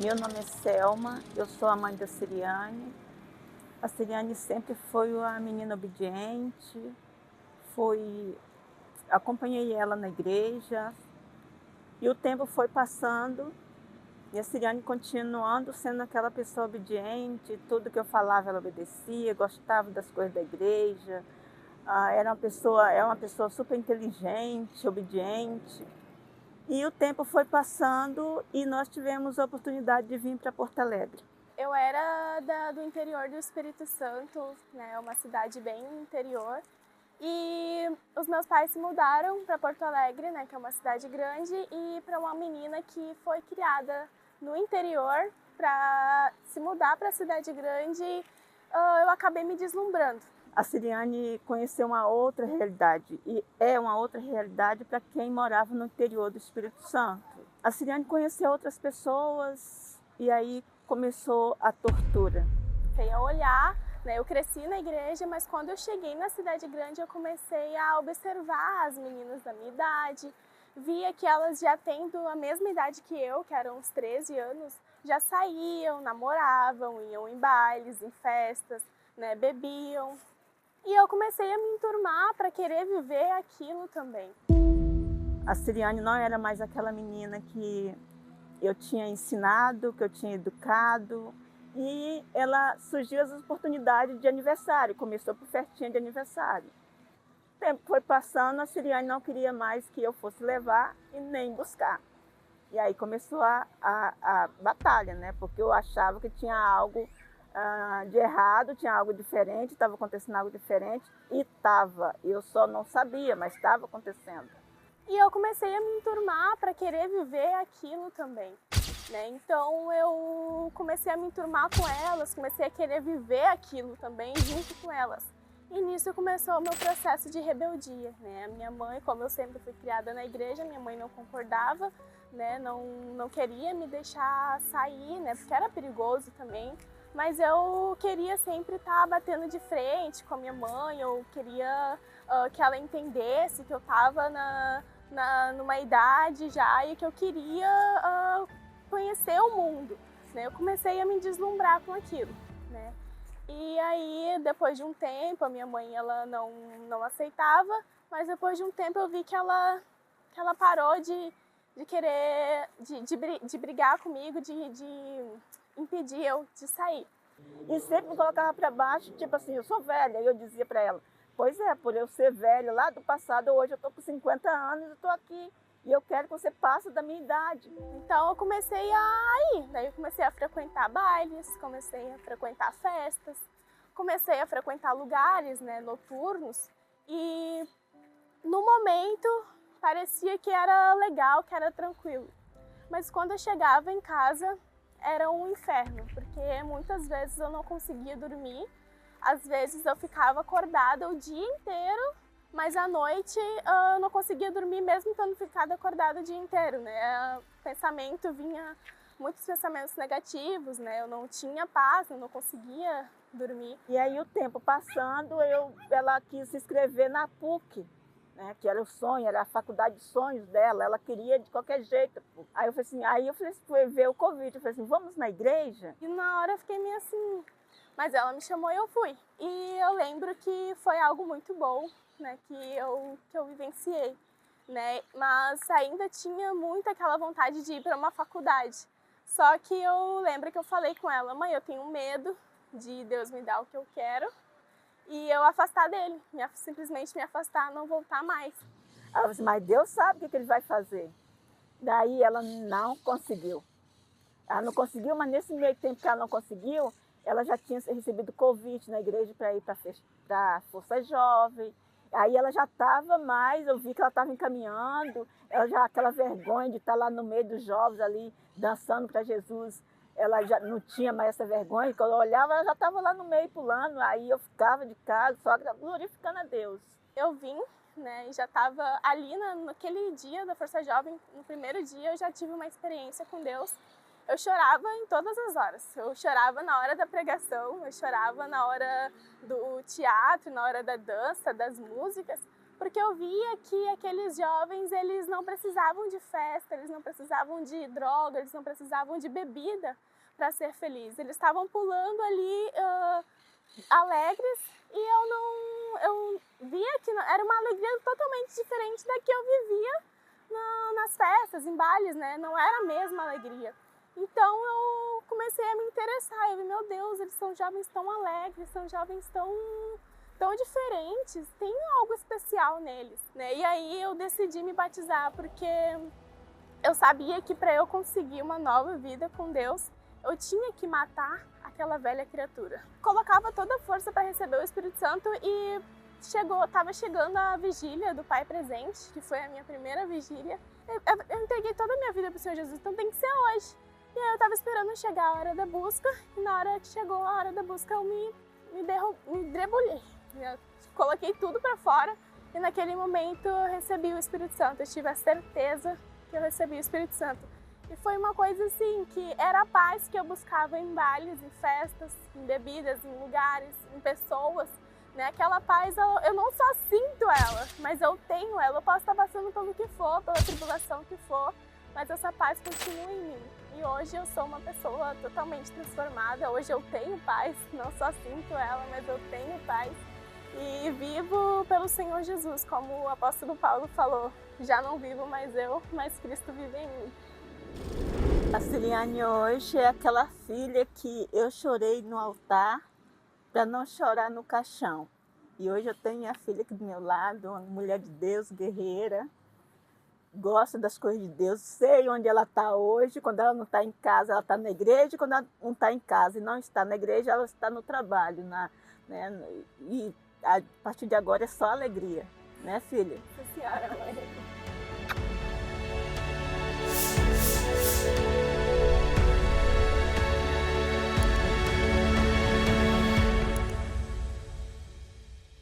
Meu nome é Selma, eu sou a mãe da Siriane. A Siriane sempre foi uma menina obediente, foi acompanhei ela na igreja, e o tempo foi passando, e a Siriane continuando sendo aquela pessoa obediente, tudo que eu falava ela obedecia, gostava das coisas da igreja, é uma pessoa super inteligente, obediente. E o tempo foi passando e nós tivemos a oportunidade de vir para Porto Alegre. Eu era do interior do Espírito Santo, né, uma cidade bem interior, e os meus pais se mudaram para Porto Alegre, né, que é uma cidade grande, e para uma menina que foi criada no interior, para se mudar para a cidade grande, eu acabei me deslumbrando. A Siriane conheceu uma outra realidade, e é uma outra realidade para quem morava no interior do Espírito Santo. A Siriane conheceu outras pessoas e aí começou a tortura. Comecei a olhar, né, eu cresci na igreja, mas quando eu cheguei na cidade grande eu comecei a observar as meninas da minha idade, via que elas já tendo a mesma idade que eu, que eram uns 13 anos, já saíam, namoravam, iam em bailes, em festas, né, bebiam. E eu comecei a me enturmar para querer viver aquilo também. A Siriane não era mais aquela menina que eu tinha ensinado, que eu tinha educado, e ela surgiu as oportunidades de aniversário, começou por festinha de aniversário. O tempo foi passando, a Siriane não queria mais que eu fosse levar e nem buscar. E aí começou a batalha, né? Porque eu achava que tinha algo de errado, tinha algo diferente, estava acontecendo algo diferente, e estava. Eu só não sabia, mas estava acontecendo. E eu comecei a me enturmar para querer viver aquilo também, né? Então eu comecei a me enturmar com elas, comecei a querer viver aquilo também junto com elas. E nisso começou o meu processo de rebeldia, né? A minha mãe, como eu sempre fui criada na igreja, minha mãe não concordava, né? Não queria me deixar sair, né? Porque era perigoso também. Mas eu queria sempre estar batendo de frente com a minha mãe, eu queria que ela entendesse que eu estava numa idade já e que eu queria conhecer o mundo, né? Eu comecei a me deslumbrar com aquilo, né? E aí, depois de um tempo, a minha mãe ela não aceitava, mas depois de um tempo eu vi que ela parou de querer, de brigar comigo, de impedir eu de sair. E sempre me colocava para baixo, tipo assim, eu sou velha. E eu dizia para ela, pois é, por eu ser velha lá do passado, hoje eu estou com 50 anos, eu estou aqui. E eu quero que você passe da minha idade. Então eu comecei a ir, daí eu comecei a frequentar bailes, comecei a frequentar festas, comecei a frequentar lugares, né, noturnos, e no momento parecia que era legal, que era tranquilo. Mas quando eu chegava em casa era um inferno, porque muitas vezes eu não conseguia dormir, às vezes eu ficava acordada o dia inteiro, mas à noite eu não conseguia dormir mesmo tendo ficado acordada o dia inteiro, né? Pensamento vinha, muitos pensamentos negativos, né? Eu não tinha paz, eu não conseguia dormir. E aí o tempo passando, ela quis se inscrever na PUC, né, que era o sonho, era a faculdade de sonhos dela, ela queria de qualquer jeito. Aí eu falei assim, foi ver o convite, eu falei assim, vamos na igreja? E na hora eu fiquei meio assim, mas ela me chamou e eu fui. E eu lembro que foi algo muito bom, né, que eu vivenciei, né, mas ainda tinha muito aquela vontade de ir para uma faculdade. Só que eu lembro que eu falei com ela, mãe, eu tenho medo de Deus me dar o que eu quero e eu afastar dele, simplesmente me afastar, não voltar mais. Ela falou assim, mas Deus sabe o que ele vai fazer. Daí ela não conseguiu. Ela não conseguiu, mas nesse meio tempo que ela não conseguiu, ela já tinha recebido convite na igreja para ir para a Força Jovem. Aí ela já estava mais, eu vi que ela estava encaminhando, ela já aquela vergonha de estar lá no meio dos jovens ali, dançando para Jesus, ela já não tinha mais essa vergonha, quando eu olhava ela já estava lá no meio pulando, aí eu ficava de casa, só glorificando a Deus. Eu vim, né, e já estava ali naquele dia da Força Jovem, no primeiro dia eu já tive uma experiência com Deus. Eu chorava em todas as horas. Eu chorava na hora da pregação, eu chorava na hora do teatro, na hora da dança, das músicas, porque eu via que aqueles jovens, eles não precisavam de festa, eles não precisavam de droga, eles não precisavam de bebida para ser felizes. Eles estavam pulando ali alegres e eu via que era uma alegria totalmente diferente da que eu vivia nas festas, em bailes, né? Não era a mesma alegria. Então eu comecei a me interessar, eu vi, meu Deus, eles são jovens tão alegres, são jovens tão diferentes, tem algo especial neles, né? E aí eu decidi me batizar porque eu sabia que para eu conseguir uma nova vida com Deus, eu tinha que matar aquela velha criatura. Colocava toda a força para receber o Espírito Santo e estava chegando a vigília do Pai Presente, que foi a minha primeira vigília. Eu entreguei toda a minha vida para o Senhor Jesus, então tem que ser hoje. E aí eu estava esperando chegar a hora da busca, e na hora que chegou a hora da busca eu me debulhei. Eu coloquei tudo para fora e naquele momento eu recebi o Espírito Santo. Eu tive a certeza que eu recebi o Espírito Santo. E foi uma coisa assim, que era a paz que eu buscava em bailes, em festas, em bebidas, em lugares, em pessoas. Né? Aquela paz, eu não só sinto ela, mas eu tenho ela. Eu posso estar passando pelo que for, pela tribulação que for, mas essa paz continua em mim. E hoje eu sou uma pessoa totalmente transformada. Hoje eu tenho paz, não só sinto ela, mas eu tenho paz. E vivo pelo Senhor Jesus, como o apóstolo Paulo falou. Já não vivo mais eu, mas Cristo vive em mim. A Ciliane hoje é aquela filha que eu chorei no altar para não chorar no caixão. E hoje eu tenho minha filha aqui do meu lado, uma mulher de Deus, guerreira, gosta das coisas de Deus, sei onde ela está hoje. Quando ela não está em casa, ela está na igreja, quando ela não está em casa e não está na igreja, ela está no trabalho. Né? E a partir de agora é só alegria, né, filha? Sim, senhora, mãe.